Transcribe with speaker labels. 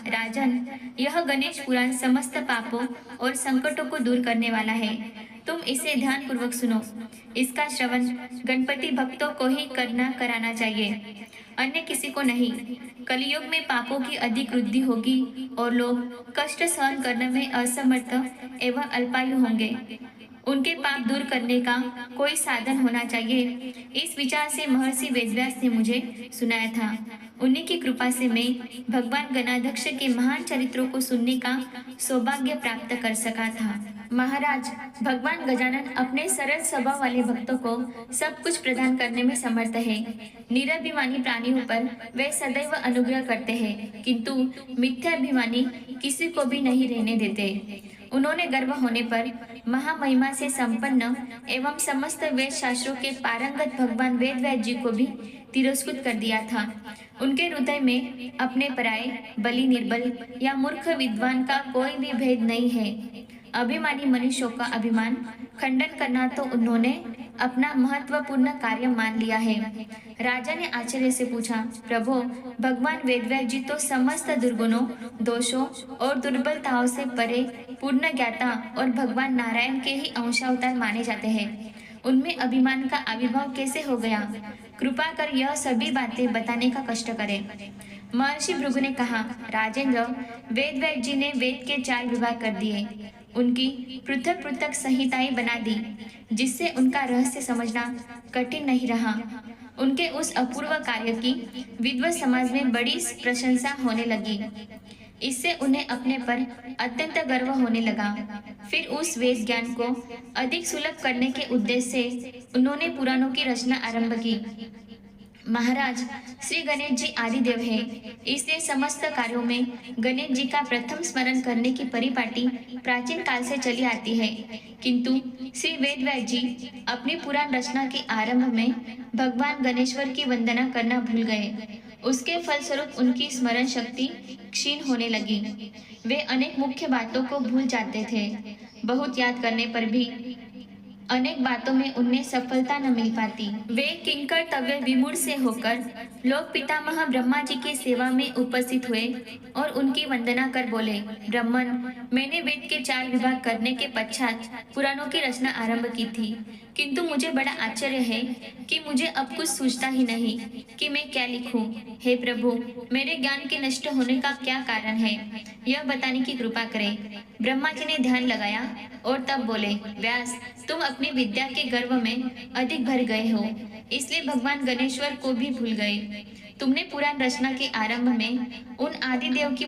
Speaker 1: राजन, यह गणेश पुराण समस्त पापों और संकटों को दूर करने वाला है। तुम इसे ध्यान पूर्वक सुनो। इसका श्रवण गणपति भक्तों को ही कराना चाहिए, अन्य किसी को नहीं। कलयुग में पापों की अधिक वृद्धि होगी और लोग कष्ट सहन करने में असमर्थ एवं अल्पायु होंगे। उनके पाप दूर करने का कोई साधन होना चाहिए। इस विचार से महर्षि वेदव्यास ने मुझे सुनाया था। उन्हीं की कृपा से मैं भगवान गणाध्यक्ष के महान चरित्रों को सुनने का सौभाग्य प्राप्त कर सका था। महाराज, भगवान गजानन अपने सरल स्वभाव वाले भक्तों को सब कुछ प्रदान करने में समर्थ है। निराभिमानी प्राणियों पर वे सदैव अनुग्रह करते हैं, किंतु मिथ्याभिमानी किसी को भी नहीं रहने देते। उन्होंने गर्व होने पर महामहिमा से संपन्न एवं समस्त वेद शास्त्रों के पारंगत भगवान वेदव्यास जी को भी तिरस्कृत कर दिया था। उनके हृदय में अपने पराये, बलि, निर्बल या मूर्ख विद्वान का कोई भी भेद नहीं है। अभिमानी मनुष्यों का अभिमान खंडन करना तो उन्होंने अपना महत्वपूर्ण कार्य मान लिया है। राजा ने आश्चर्य से पूछा, प्रभु, भगवान वेदव्यास जी तो समस्त दुर्गुणों, दोषों और दुर्बलताओं से परे पूर्ण ज्ञाता और भगवान नारायण के ही अंशावतार माने जाते हैं। उनमें अभिमान का आविर्भाव कैसे हो गया? कृपा कर यह सभी बातें बताने का कष्ट करें। महर्षि भृगु ने कहा, राजेंद्र, वेदव्यास जी ने वेद के 4 विभाग कर दिए। उनकी पृथक पृथक संहिताएं बना दी, जिससे उनका रहस्य समझना कठिन नहीं रहा। उनके उस अपूर्व कार्य की विद्वत समाज में बड़ी प्रशंसा होने लगी। इससे उन्हें अपने पर अत्यंत गर्व होने लगा। फिर उस वेद ज्ञान को अधिक सुलभ करने के उद्देश्य से उन्होंने पुराणों की रचना आरंभ की। महाराज, श्री गणेश जी आदिदेव है, इसलिए समस्त कार्यों में गणेश जी का प्रथम स्मरण करने की परिपाटी प्राचीन काल से चली आती है। किंतु श्री वेदव्यास जी अपनी पुराण रचना के आरंभ में भगवान गणेश्वर की वंदना करना भूल गए। उसके फलस्वरूप उनकी स्मरण शक्ति क्षीण होने लगी। वे अनेक मुख्य बातों को भूल जाते थे। बहुत याद करने पर भी अनेक बातों में उन्हें सफलता न मिल पाती। वे किंकर्तव्य विमूढ़ से होकर लोक पितामह ब्रह्मा जी की सेवा में उपस्थित हुए और उनकी वंदना कर बोले, ब्रह्मन, मैंने वेद के 4 विभाग करने के पश्चात पुराणों की रचना आरंभ की थी, किंतु मुझे बड़ा आश्चर्य है कि मुझे अब कुछ सूझता ही नहीं कि मैं क्या लिखूं। हे प्रभु, मेरे ज्ञान के नष्ट होने का क्या कारण है, यह बताने की कृपा करें। ब्रह्मा जी ने ध्यान लगाया और तब बोले, व्यास, तुम अपनी विद्या के गर्व में अधिक भर गए हो, इसलिए भगवान गणेश्वर को भी भूल गए। तुमने पुराण रचना के आरंभ में उन आदिदेव की